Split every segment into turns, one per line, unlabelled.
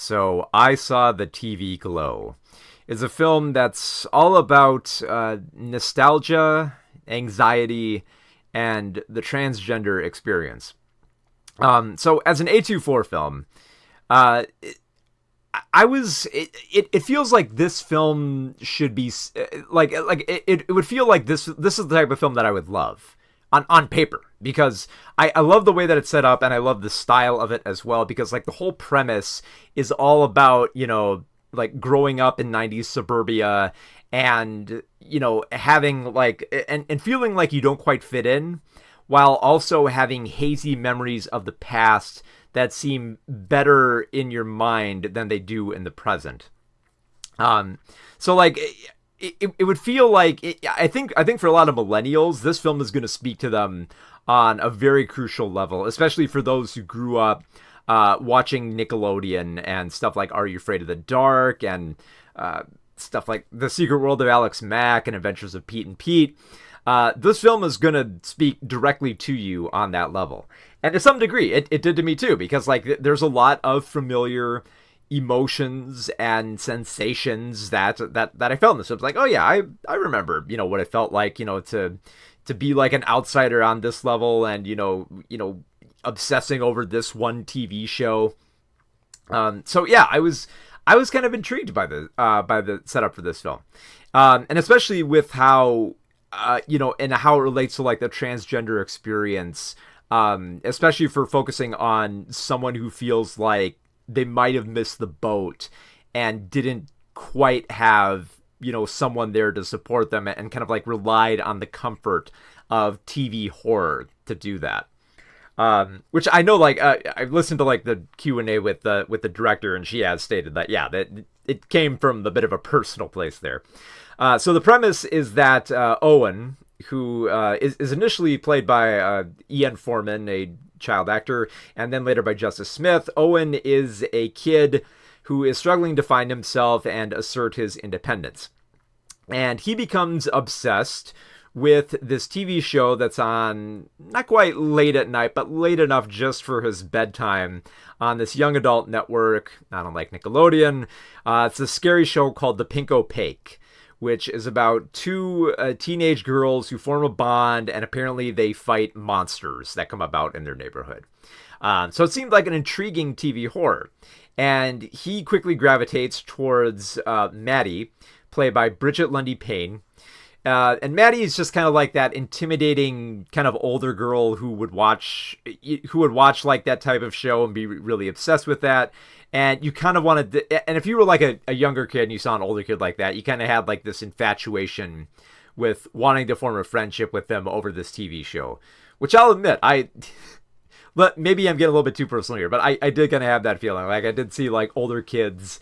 So I saw The TV Glow. It's a film that's all about nostalgia, anxiety, and the transgender experience. So as an A24 film, uh, it feels like this film should be it would feel like this is the type of film that I would love on paper, because I love the way that it's set up, and I love the style of it as well, because like the whole premise is all about, like growing up in 90s suburbia and, having like and feeling like you don't quite fit in, while also having hazy memories of the past that seem better in your mind than they do in the present. So like it would feel like I think for a lot of millennials, this film is going to speak to them on a very crucial level, especially for those who grew up watching Nickelodeon and stuff like Are You Afraid of the Dark, and stuff like The Secret World of Alex Mack and Adventures of Pete and Pete. This film is going to speak directly to you on that level. And to some degree, it did to me too, because like there's a lot of familiar emotions and sensations that I felt in this. It was like, oh yeah, I remember, what it felt like, to be like an outsider on this level, and obsessing over this one TV show. So yeah, I was kind of intrigued by the setup for this film, and especially with how and how it relates to like the transgender experience, especially for focusing on someone who feels like they might have missed the boat and didn't quite have, someone there to support them, and kind of like relied on the comfort of TV horror to do that. Which I know, like, I've listened to like the Q&A with the director, and she has stated that, yeah, that it came from a bit of a personal place there. So the premise is that Owen, who is initially played by Ian Foreman, a child actor, and then later by Justice Smith. Owen is a kid who is struggling to find himself and assert his independence. And he becomes obsessed with this TV show that's on not quite late at night, but late enough just for his bedtime on this young adult network, not unlike Nickelodeon. It's a scary show called The Pink Opaque, which is about two teenage girls who form a bond, and apparently they fight monsters that come about in their neighborhood. So it seemed like an intriguing TV horror. And he quickly gravitates towards Maddie, played by Bridget Lundy Payne. And Maddie is just kind of like that intimidating kind of older girl who would watch like that type of show and be really obsessed with that. And you kind of wanted to, and if you were like a younger kid and you saw an older kid like that, you kind of had like this infatuation with wanting to form a friendship with them over this TV show, which I'll admit, but maybe I'm getting a little bit too personal here, but I did kind of have that feeling. Like I did see like older kids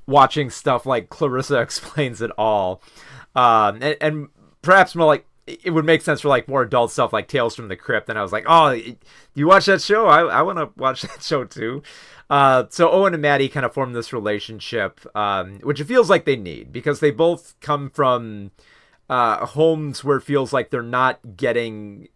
watching stuff like Clarissa Explains It All, and perhaps more like it would make sense for like more adult stuff like Tales from the Crypt. And I was like, oh, do you watch that show? I want to watch that show too. So Owen and Maddie kind of form this relationship, which it feels like they need, because they both come from homes where it feels like they're not getting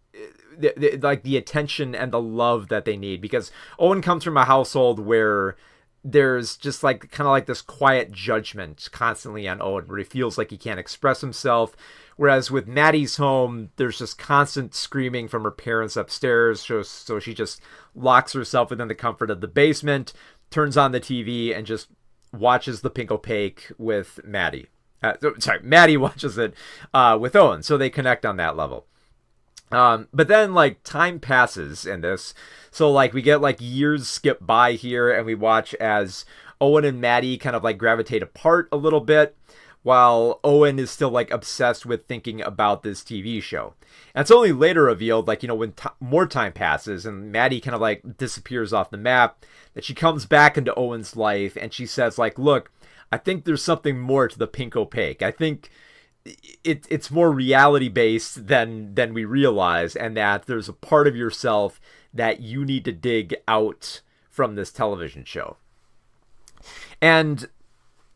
like the attention and the love that they need, because Owen comes from a household where there's just like kind of like this quiet judgment constantly on Owen, where he feels like he can't express himself. Whereas with Maddie's home, there's just constant screaming from her parents upstairs. So she just locks herself within the comfort of the basement, turns on the TV, and just watches The Pink Opaque with Maddie. Maddie watches it with Owen. So they connect on that level. But then like time passes in this. So like we get like years skip by here, and we watch as Owen and Maddie kind of like gravitate apart a little bit, while Owen is still like obsessed with thinking about this TV show. And it's only later revealed, like, when more time passes and Maddie kind of like disappears off the map, that she comes back into Owen's life, and she says like, look, I think there's something more to The Pink Opaque. I think it's more reality based than we realize, and that there's a part of yourself that you need to dig out from this television show. And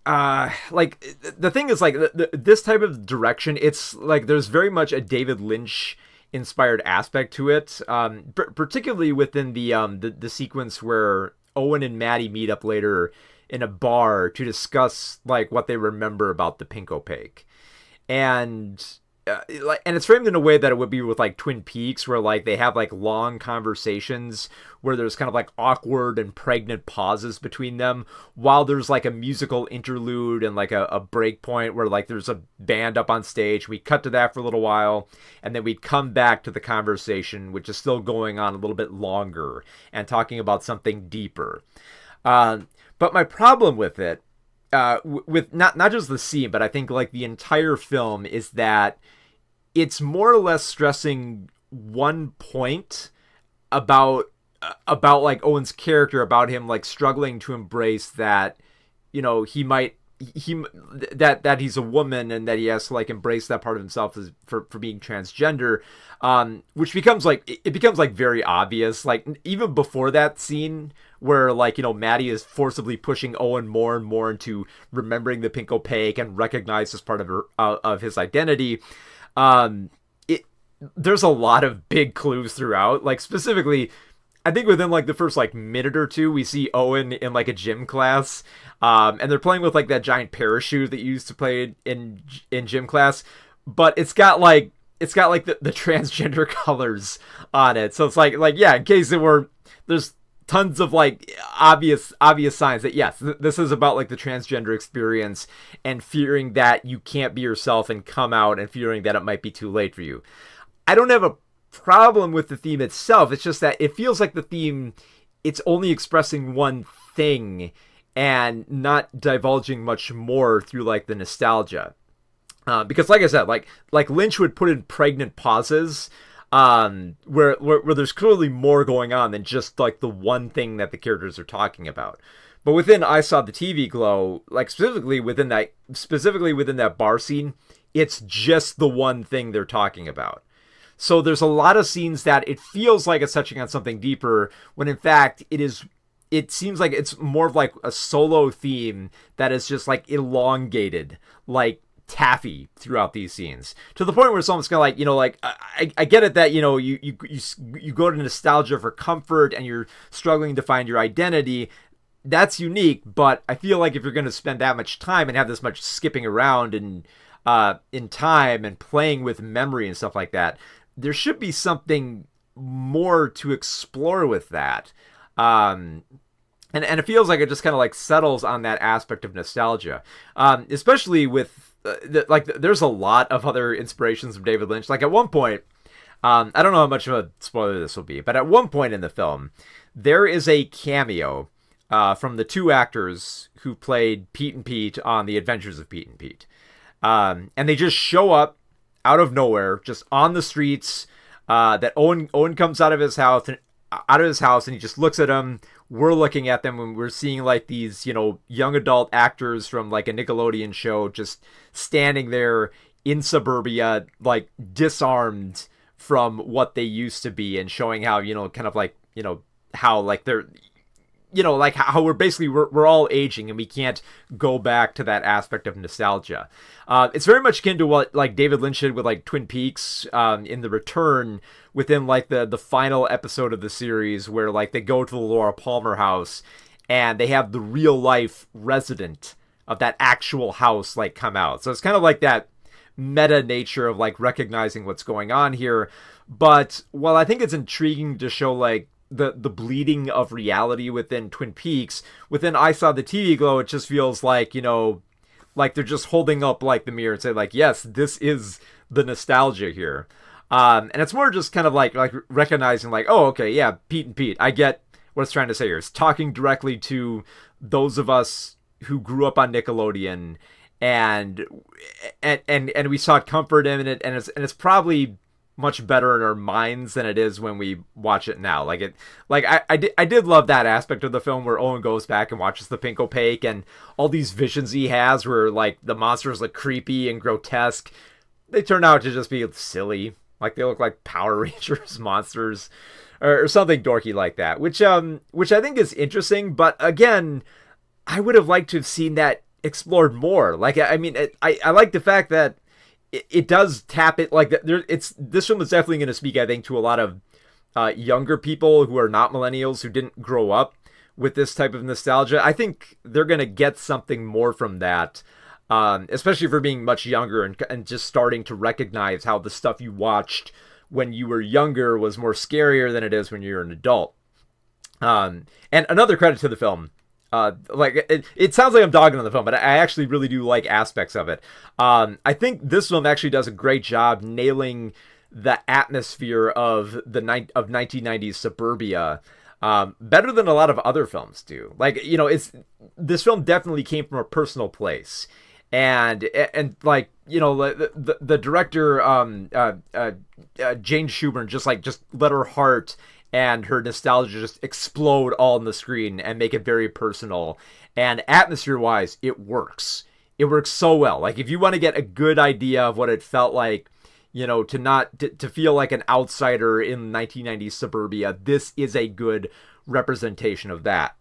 like the thing is, like this type of direction, it's like there's very much a David Lynch inspired aspect to it, particularly within the sequence where Owen and Maddie meet up later in a bar to discuss like what they remember about the pink opaque. And and it's framed in a way that it would be with like Twin Peaks, where like they have like long conversations where there's kind of like awkward and pregnant pauses between them, while there's like a musical interlude and like a break point where like there's a band up on stage. We cut to that for a little while, and then we'd come back to the conversation, which is still going on a little bit longer and talking about something deeper. But my problem with it, with not just the scene, but I think like the entire film, is that it's more or less stressing one point about like Owen's character, about him like struggling to embrace that, you know, that he's a woman and that he has to like embrace that part of himself for being transgender, which becomes like very obvious, like even before that scene where like, you know, Maddie is forcibly pushing Owen more and more into remembering the pink opaque and recognize as part of his identity. There's a lot of big clues throughout, like specifically I think within like the first like minute or two, we see Owen in like a gym class, and they're playing with like that giant parachute that you used to play in gym class, but it's got like the transgender colors on it. So it's like yeah, in case there's tons of like obvious signs that yes, this is about like the transgender experience and fearing that you can't be yourself and come out, and fearing that it might be too late for you. I don't have a problem with the theme itself. It's just that it feels like the theme, it's only expressing one thing and not divulging much more through like the nostalgia. Because like I said, like Lynch would put in pregnant pauses where there's clearly more going on than just like the one thing that the characters are talking about. But within I Saw the TV Glow, like specifically within that bar scene, it's just the one thing they're talking about. So there's a lot of scenes that it feels like it's touching on something deeper, when in fact it seems like it's more of like a solo theme that is just like elongated, like taffy throughout these scenes, to the point where it's almost kind of like, you know, like I get it that, you know, you go to nostalgia for comfort and you're struggling to find your identity. That's unique, but I feel like if you're going to spend that much time and have this much skipping around and in time and playing with memory and stuff like that, there should be something more to explore with that. And it feels like it just kind of like settles on that aspect of nostalgia, especially with there's a lot of other inspirations from David Lynch. Like at one point, I don't know how much of a spoiler this will be, but at one point in the film, there is a cameo from the two actors who played Pete and Pete on The Adventures of Pete and Pete. And they just show up out of nowhere, just on the streets. That Owen comes out of his house and he just looks at them. We're looking at them, and we're seeing like these, you know, young adult actors from like a Nickelodeon show just standing there in suburbia, like disarmed from what they used to be, and showing how, you know, kind of like, you know, how like they're, you know, like how we're all aging and we can't go back to that aspect of nostalgia. It's very much akin to what like David Lynch did with like Twin Peaks in The Return, within like the final episode of the series, where like they go to the Laura Palmer house and they have the real life resident of that actual house like come out. So it's kind of like that meta nature of like recognizing what's going on here. But while I think it's intriguing to show like the bleeding of reality within Twin Peaks, within I Saw the TV Glow, it just feels like, you know, like they're just holding up like the mirror and say like, yes, this is the nostalgia here. And it's more just kind of like recognizing like, oh, okay, yeah, Pete and Pete, I get what it's trying to say here. It's talking directly to those of us who grew up on Nickelodeon, and we sought comfort in it, and it's probably much better in our minds than it is when we watch it now. I did love that aspect of the film where Owen goes back and watches the pink opaque, and all these visions he has where like the monsters look creepy and grotesque. They turn out to just be silly. Like they look like Power Rangers monsters or something dorky like that, which I think is interesting. But again, I would have liked to have seen that explored more. Like, I mean, I like the fact that it does tap it. Like, this film is definitely going to speak, I think, to a lot of younger people who are not millennials, who didn't grow up with this type of nostalgia. I think they're going to get something more from that, especially for being much younger and just starting to recognize how the stuff you watched when you were younger was more scarier than it is when you're an adult. And another credit to the film. It sounds like I'm dogging on the film, but I actually really do like aspects of it. I think this film actually does a great job nailing the atmosphere of the 1990s suburbia, better than a lot of other films do. Like, you know, this film definitely came from a personal place. And like, you know, the director, Jane Schumer, just let her heart and her nostalgia just explode all on the screen and make it very personal. And atmosphere-wise, it works. It works so well. Like, if you want to get a good idea of what it felt like, you know, to feel like an outsider in 1990s suburbia, this is a good representation of that.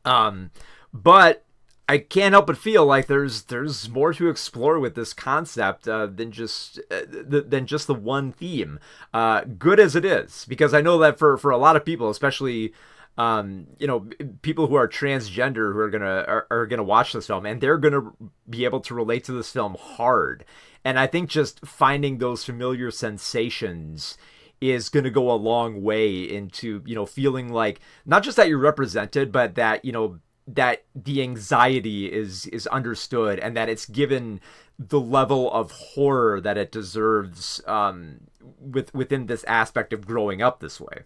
But I can't help but feel like there's more to explore with this concept than just the one theme. Good as it is, because I know that for a lot of people, especially you know, people who are transgender who are gonna watch this film, and they're gonna be able to relate to this film hard. And I think just finding those familiar sensations is going to go a long way into, you know, feeling like not just that you're represented, but that, you know, that the anxiety is understood and that it's given the level of horror that it deserves within this aspect of growing up this way.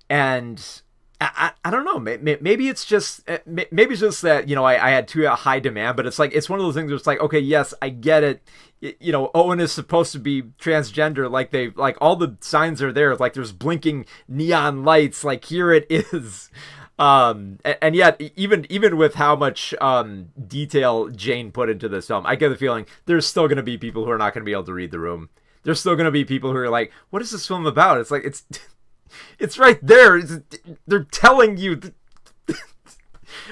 And I don't know, maybe it's just that, you know, I had too high demand, but it's like, it's one of those things where it's like, okay, yes, I get it. You know, Owen is supposed to be transgender, like all the signs are there, like there's blinking neon lights, like here it is. And yet, even with how much detail Jane put into this film, I get the feeling there's still going to be people who are not going to be able to read the room. There's still going to be people who are like, what is this film about? It's like, it's right there. They're telling you.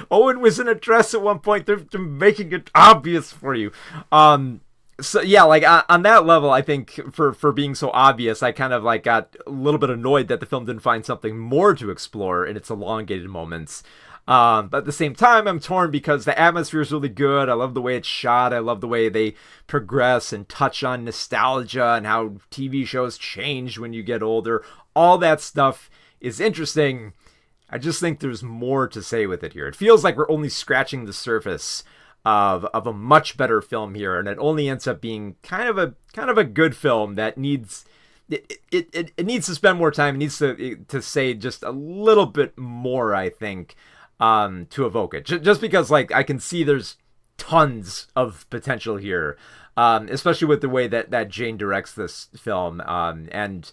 Owen was in a dress at one point. They're making it obvious for you. So yeah, like on that level, I think for being so obvious, I kind of like got a little bit annoyed that the film didn't find something more to explore in its elongated moments. But at the same time, I'm torn because the atmosphere is really good. I love the way it's shot. I love the way they progress and touch on nostalgia and how TV shows change when you get older. All that stuff is interesting. I just think there's more to say with it here. It feels like we're only scratching the surface of a much better film here, and it only ends up being kind of a good film that needs it needs to spend more time. It needs to say just a little bit more, I think, to evoke it. Just because, like, I can see there's tons of potential here, especially with the way that Jane directs this film, and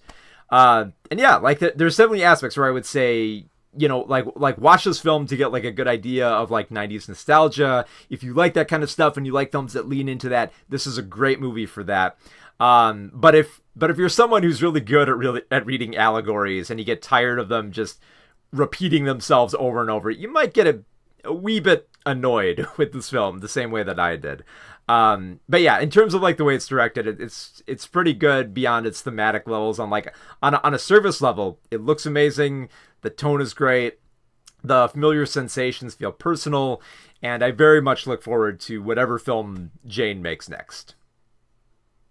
yeah, like there's definitely aspects where I would say, you know, like watch this film to get like a good idea of like 90s nostalgia. If you like that kind of stuff and you like films that lean into that, this is a great movie for that. But if you're someone who's really good at reading allegories and you get tired of them just repeating themselves over and over, you might get a wee bit annoyed with this film the same way that I did. But yeah, in terms of like the way it's directed, it's pretty good beyond its thematic levels. On a surface level, it looks amazing. The tone is great. The familiar sensations feel personal, and I very much look forward to whatever film Jane makes next.